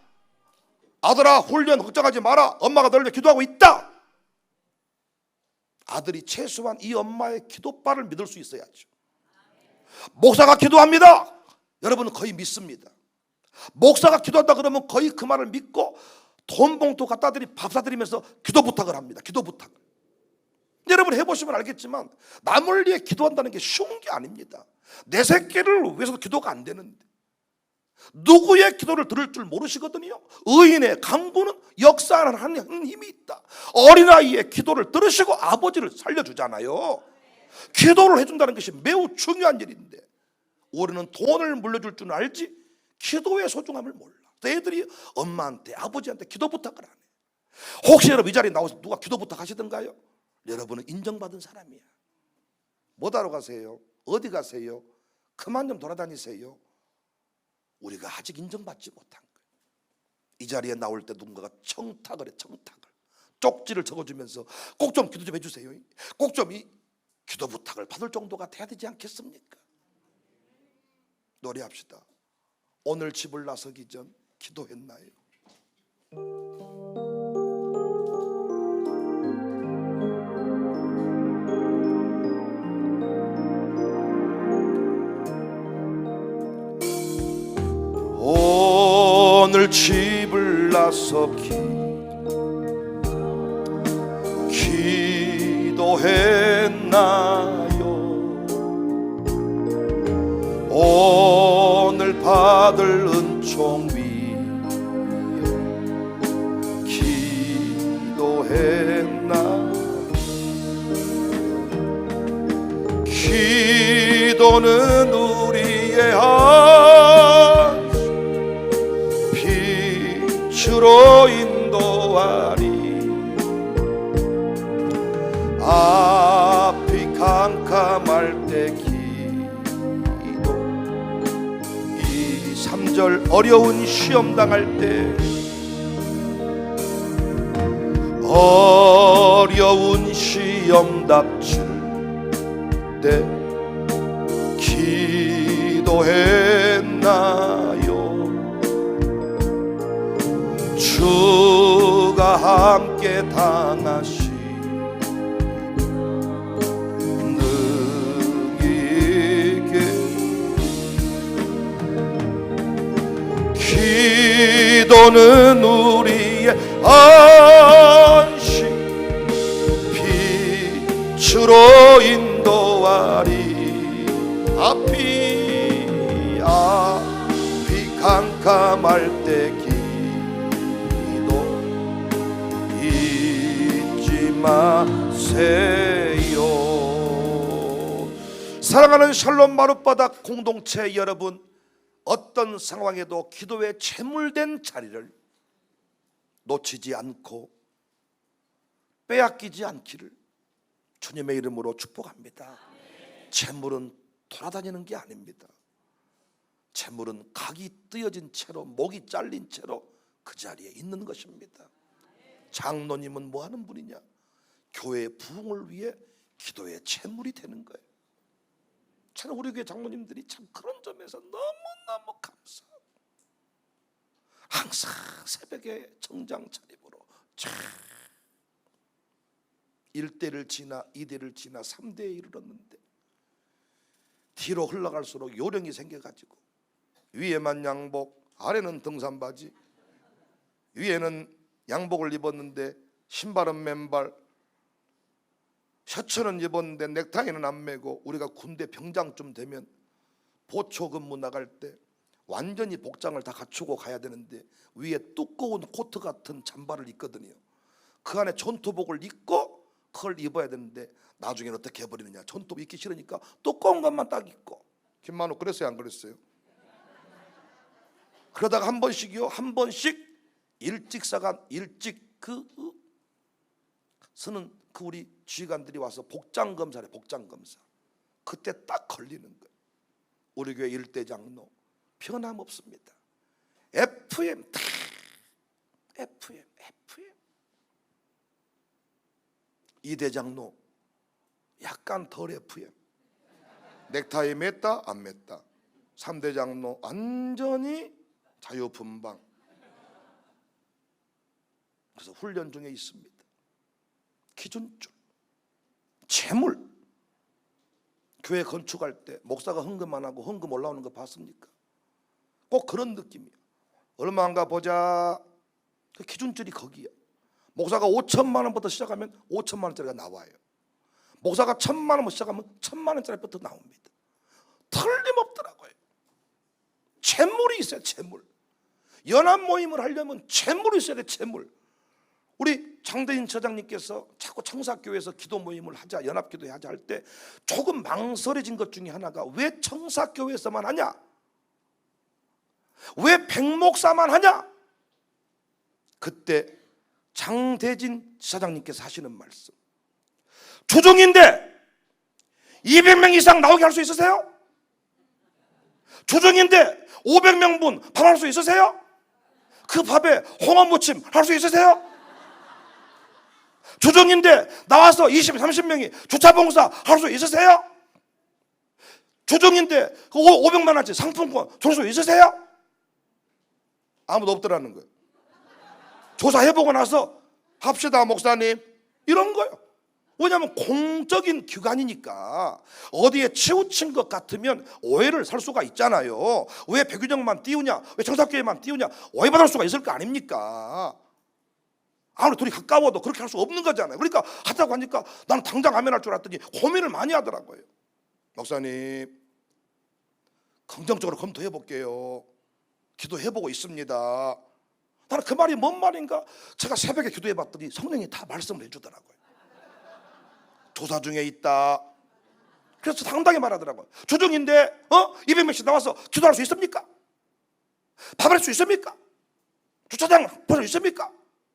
Speaker 1: 아들아, 훈련 걱정하지 마라. 엄마가 너를 위해 기도하고 있다. 아들이 최소한 이 엄마의 기도발을 믿을 수 있어야죠. 목사가 기도합니다. 여러분은 거의 믿습니다. 목사가 기도한다 그러면 거의 그 말을 믿고 돈 봉투 갖다 드리 밥 사드리면서 기도 부탁을 합니다. 기도 부탁을. 여러분 해보시면 알겠지만 남을 위해 기도한다는 게 쉬운 게 아닙니다. 내 새끼를 위해서도 기도가 안 되는데 누구의 기도를 들을 줄 모르시거든요. 의인의 강구는 역사하는 힘이 있다. 어린아이의 기도를 들으시고 아버지를 살려주잖아요. 기도를 해준다는 것이 매우 중요한 일인데 우리는 돈을 물려줄 줄 알지 기도의 소중함을 몰라. 애들이 엄마한테 아버지한테 기도 부탁을 안 해. 혹시 여러분 이 자리에 나와서 누가 기도 부탁하시던가요? 여러분은 인정받은 사람이야. 뭐하러 가세요? 어디 가세요? 그만 좀 돌아다니세요. 우리가 아직 인정받지 못한 거예요. 이 자리에 나올 때 누군가가 청탁을 해. 청탁을 쪽지를 적어주면서 꼭 좀 기도 좀 해주세요. 꼭 좀 이 기도 부탁을 받을 정도가 돼야 되지 않겠습니까? 노래합시다. 오늘 집을 나서기 전 기도했나요? 오늘 집을 골라서 기도했나요? 오늘 받을 은총 위에 기도했나요? 기도는 우리의 빛으로 인도하리. 앞이 캄캄할 때 기도, 이 3절 어려운 시험 당할 때, 어려운 시험 닥칠 때 기도했나요? 주가 함께 당하시 능히 이게 기도는 우리의 안식 빛으로 인도하리. 앞이 캄캄할 때 기도 잊지 마세요. 사랑하는 샬롬 마룻바닥 공동체 여러분, 어떤 상황에도 기도에 채물된 자리를 놓치지 않고 빼앗기지 않기를 주님의 이름으로 축복합니다. 재물은 돌아다니는 게 아닙니다. 재물은 각이 뜯어진 채로, 목이 잘린 채로 그 자리에 있는 것입니다. 장로님은 뭐 하는 분이냐? 교회의 부흥을 위해 기도의 재물이 되는 거예요. 참 우리 교회 장로님들이 참 그런 점에서 너무너무 감사하고, 항상 새벽에 정장 차림으로 쫙 1대를 지나 2대를 지나 3대에 이르렀는데, 뒤로 흘러갈수록 요령이 생겨가지고 위에만 양복, 아래는 등산바지, 위에는 양복을 입었는데 신발은 맨발, 셔츠는 입었는데 넥타이는 안 매고, 우리가 군대 병장쯤 되면 보초 근무 나갈 때 완전히 복장을 다 갖추고 가야 되는데 위에 두꺼운 코트 같은 잠바를 입거든요. 그 안에 전투복을 입고 그걸 입어야 되는데 나중에는 어떻게 해버리느냐, 전투복 입기 싫으니까 두꺼운 것만 딱 입고. 김만호 그랬어요, 안 그랬어요? 그러다가 한 번씩 일찍 서는 그 우리 지휘관들이 와서 복장 검사래, 복장 검사. 그때 딱 걸리는 거예요. 우리 교회 일대 장로 변함없습니다. FM 딱 FM. 2대 장로 약간 덜 FM. 넥타이 맸다 안 맸다. 3대 장로 완전히 자유분방. 그래서 훈련 중에 있습니다. 기준줄, 재물. 교회 건축할 때 목사가 헌금 안 하고 헌금 올라오는 거 봤습니까? 꼭 그런 느낌이에요. 얼마인가 보자. 그 기준줄이 거기야. 목사가 5천만 원부터 시작하면 5천만 원짜리가 나와요. 목사가 1,000만 원부터 시작하면 1,000만 원짜리부터 나옵니다. 틀림없더라고요. 재물이 있어요. 재물. 연합 모임을 하려면 재물이 있어야 돼. 재물. 우리 장대인 처장님께서 자꾸 청사교회에서 기도 모임을 하자, 연합기도 하자 할 때 조금 망설여진 것 중에 하나가, 왜 청사교회에서만 하냐? 왜 백목사만 하냐? 그때 장대진 지사장님께서 하시는 말씀, 조정인데 200명 이상 나오게 할 수 있으세요? 조정인데 500명분 밥할 수 있으세요? 그 밥에 홍어무침 할 수 있으세요? 조정인데 나와서 20, 30명이 주차봉사 할 수 있으세요? 조정인데 500만 원짜리 상품권 줄 수 있으세요? 아무도 없더라는 거예요. 조사해보고 나서 합시다 목사님, 이런 거예요. 왜냐하면 공적인 기관이니까 어디에 치우친 것 같으면 오해를 살 수가 있잖아요. 왜 백유정만 띄우냐, 왜 정사교회만 띄우냐, 오해받을 수가 있을 거 아닙니까? 아무리 둘이 가까워도 그렇게 할 수 없는 거잖아요. 그러니까 하자고 하니까 나는 당장 아멘 할 줄 알았더니 고민을 많이 하더라고요. 목사님, 긍정적으로 검토해 볼게요. 기도해보고 있습니다. 나는 그 말이 뭔 말인가? 제가 새벽에 기도해 봤더니 성령이 다 말씀을 해주더라고요. 조사 중에 있다. 그래서 당당히 말하더라고요. 조정인데 200명씩 나와서 기도할 수 있습니까? 밥할 수 있습니까? 주차장 볼 수 있습니까?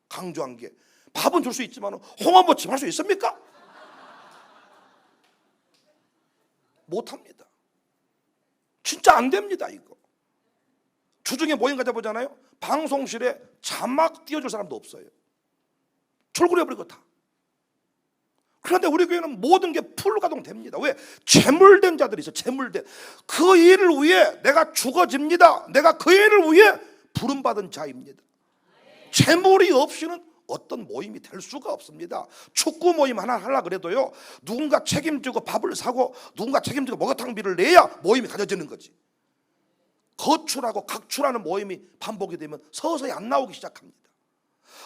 Speaker 1: 강조한 게 밥은 줄 수 있지만 홍어무침 할 수 있습니까? 못합니다. 진짜 안 됩니다. 이거 주중에 모임 가져보잖아요. 방송실에 자막 띄워줄 사람도 없어요. 출근해버리고 다. 그런데 우리 교회는 모든 게 풀가동됩니다. 왜? 재물된 자들이 있어. 재물된. 그 일을 위해 내가 죽어집니다. 내가 그 일을 위해 부름받은 자입니다. 재물이 없이는 어떤 모임이 될 수가 없습니다. 축구 모임 하나 하려고 그래도요, 누군가 책임지고 밥을 사고 누군가 책임지고 목욕탕비를 내야 모임이 가져지는 거지. 거출하고 각출하는 모임이 반복이 되면 서서히 안 나오기 시작합니다.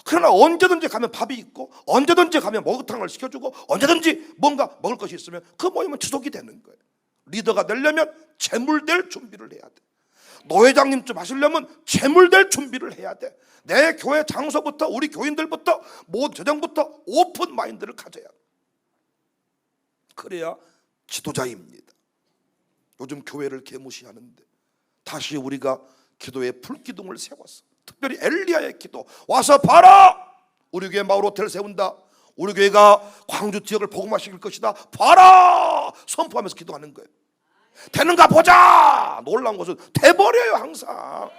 Speaker 1: 그러나 언제든지 가면 밥이 있고 언제든지 가면 목욕탕을 시켜주고 언제든지 뭔가 먹을 것이 있으면 그 모임은 지속이 되는 거예요. 리더가 되려면 재물될 준비를 해야 돼. 노회장님 좀 하시려면 재물될 준비를 해야 돼. 내 교회 장소부터 우리 교인들부터 모든 재정부터 오픈 마인드를 가져야 돼. 그래야 지도자입니다. 요즘 교회를 개무시하는데 다시 우리가 기도의 불기둥을 세웠어. 특별히 엘리야의 기도. 와서 봐라, 우리 교회 마을 호텔 세운다. 우리 교회가 광주 지역을 복음화시킬 것이다. 봐라, 선포하면서 기도하는 거예요. 되는가 보자. 놀라운 것은 돼버려요. 항상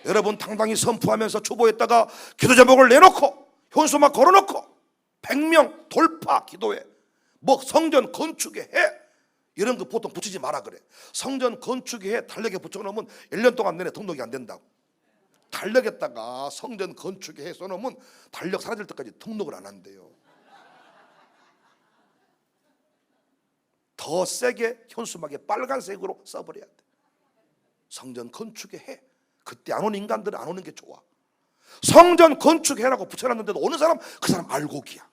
Speaker 1: 여러분 당당히 선포하면서 주보에다가 기도 제목을 내놓고 현수막 걸어놓고 100명 돌파 기도회, 뭐 성전 건축에 해, 이런 거 보통 붙이지 마라 그래. 성전 건축에 해 달력에 붙여놓으면 1년 동안 내내 등록이 안 된다고. 달력에다가 성전 건축에 해 써놓으면 달력 사라질 때까지 등록을 안 한대요. 더 세게 현수막에 빨간색으로 써버려야 돼. 성전 건축에 해. 그때 안 오는 인간들은 안 오는 게 좋아. 성전 건축해라고 붙여놨는데도 오는 사람, 그 사람 알곡이야.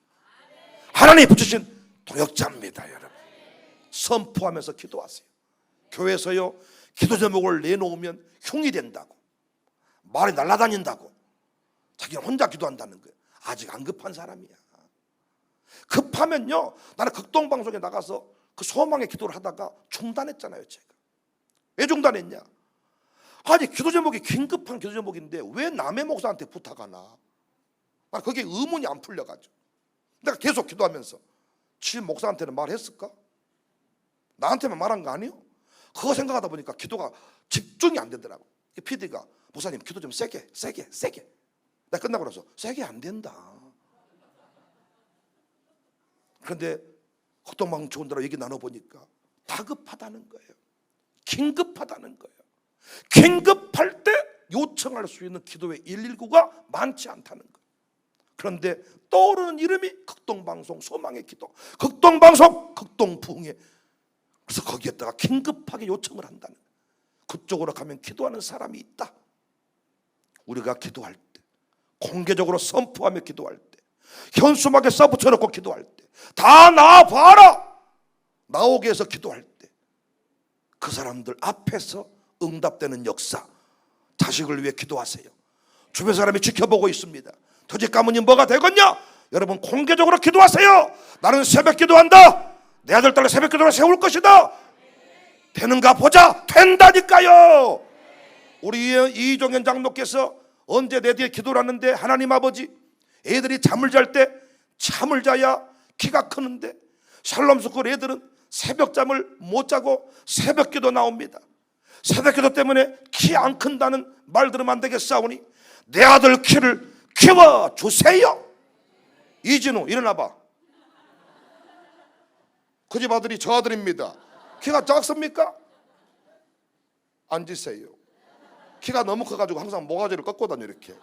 Speaker 1: 하나님이 붙이신 동역자입니다. 여러분, 선포하면서 기도하세요. 교회에서요, 기도 제목을 내놓으면 흉이 된다고, 말이 날아다닌다고, 자기는 혼자 기도한다는 거예요. 아직 안 급한 사람이야. 급하면요, 나는 극동방송에 나가서 그 소망의 기도를 하다가 중단했잖아요. 제가 왜 중단했냐? 아니, 기도 제목이 긴급한 기도 제목인데 왜 남의 목사한테 부탁하나? 나 그게 의문이 안 풀려가지고 내가 계속 기도하면서 지금 목사한테는 말했을까? 나한테만 말한 거 아니에요? 그거 생각하다 보니까 기도가 집중이 안 되더라고. PD가 목사님 기도 좀 세게. 내가 끝나고 나서 세게 안 된다. 그런데 극동방송 직원들하고 얘기 나눠보니까 다급하다는 거예요. 긴급하다는 거예요. 긴급할 때 요청할 수 있는 기도의 119가 많지 않다는 거예요. 그런데 떠오르는 이름이 극동방송 소망의 기도, 극동방송 극동부흥회. 그래서 거기에다가 긴급하게 요청을 한다는 거예요. 그쪽으로 가면 기도하는 사람이 있다. 우리가 기도할 때, 공개적으로 선포하며 기도할 때, 현수막에 써붙여놓고 기도할 때, 다 나와봐라 나오게 해서 기도할 때, 그 사람들 앞에서 응답되는 역사. 자식을 위해 기도하세요. 주변 사람이 지켜보고 있습니다. 터질 가문이 뭐가 되겠냐? 여러분 공개적으로 기도하세요. 나는 새벽 기도한다. 내 아들 딸을 새벽 기도로 세울 것이다. 되는가 보자. 된다니까요. 우리 이종현 장로께서 언제 내 뒤에 기도를 하는데, 하나님 아버지, 애들이 잠을 잘 때 잠을 자야 키가 크는데 샬롬스쿨 애들은 새벽잠을 못 자고 새벽기도 나옵니다. 새벽기도 때문에 키 안 큰다는 말 들으면 안 되겠사오니 내 아들 키를 키워주세요. 이진우 일어나봐. 그 집 아들이 저 아들입니다. 키가 작습니까? 앉으세요. 키가 너무 커가지고 항상 모가지를 꺾고 다녀 이렇게.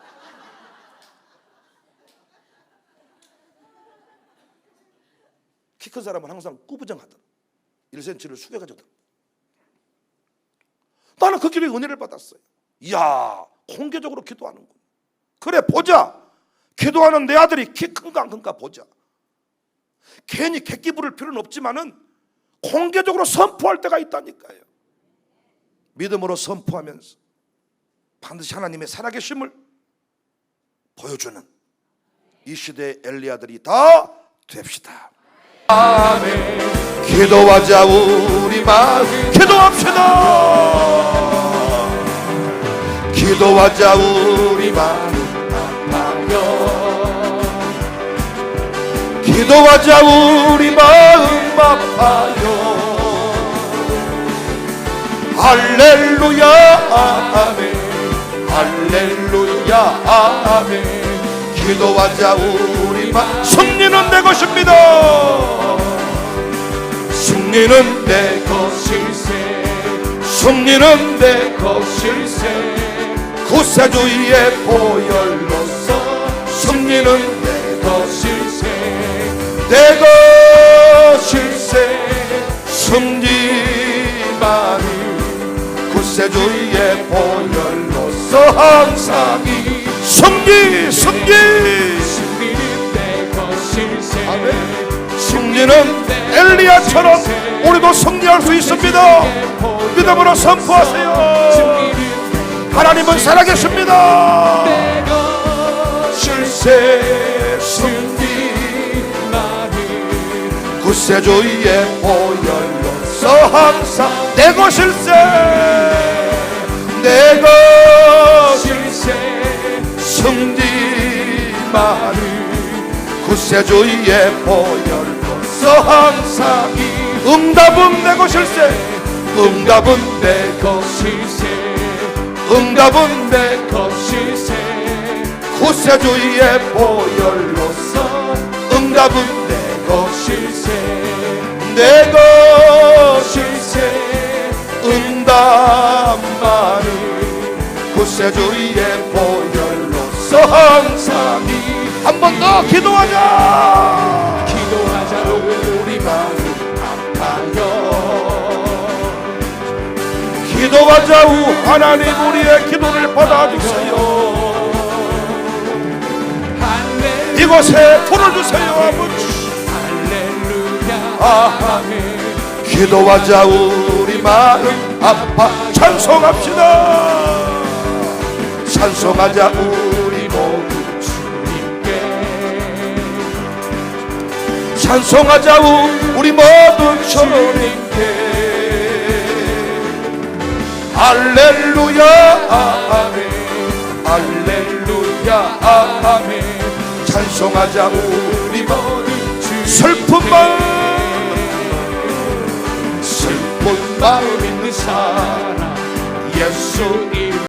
Speaker 1: 키 큰 사람은 항상 꾸부정하더라. 1cm를 숙여가지고. 나는 그 길에 은혜를 받았어요. 이야, 공개적으로 기도하는군. 그래, 보자. 기도하는 내 아들이 키 큰가 안 큰가 보자. 괜히 객기 부릴 필요는 없지만은 공개적으로 선포할 때가 있다니까요. 믿음으로 선포하면서 반드시 하나님의 살아계심을 보여주는 이 시대의 엘리야들이 다 됩시다. 아멘. 기도하자 우리 마음. 기도합시다. 기도하자 우리 마음 아파요. 기도하자 우리 마음 아파요. 할렐루야 아멘. 할렐루야 아멘. 기도하자 우리 마음. 승리는 내 것입니다. 승리는 내 것일세. 승리는 내 것일세. 구세주의 보혈로서 승리는 내 것일세. 내 것일세. 승리만이 구세주의 보혈로서 항상 이 승리 승리는 내 것일세. 아멘. 승리는 엘리야처럼 우리도 승리할 수 있습니다. 믿음으로 선포하세요. 하나님은 살아계십니다. 실세 승리만이 구세주의 보혈로서 항상 내 것일세. 내 것일세. 승리만이 구세주의 보혈로서 항상 응답은 내 것일세. 응답은 내 것일세. 응답은 내 것일세. 구세주의 보혈로서 응답은 내 것일세. 내 것일세. 응답만이 구세주의 보혈로서 항상 한 번 더 기도하자. 기도하자 우리 마음 아파요. 기도하자 하나님 우리의 기도를 받아주세요. 이곳에 불을 주세요 아버지. 아멘. 기도하자 우리 마음 아파. 찬송합시다. 찬송하자 우리 모두 찬송하자 우리 모두 주님께. 할렐루야 아멘. 할렐루야 아멘. 찬송하자 우리 모두 슬픈 마음 있는 사람 예수 이름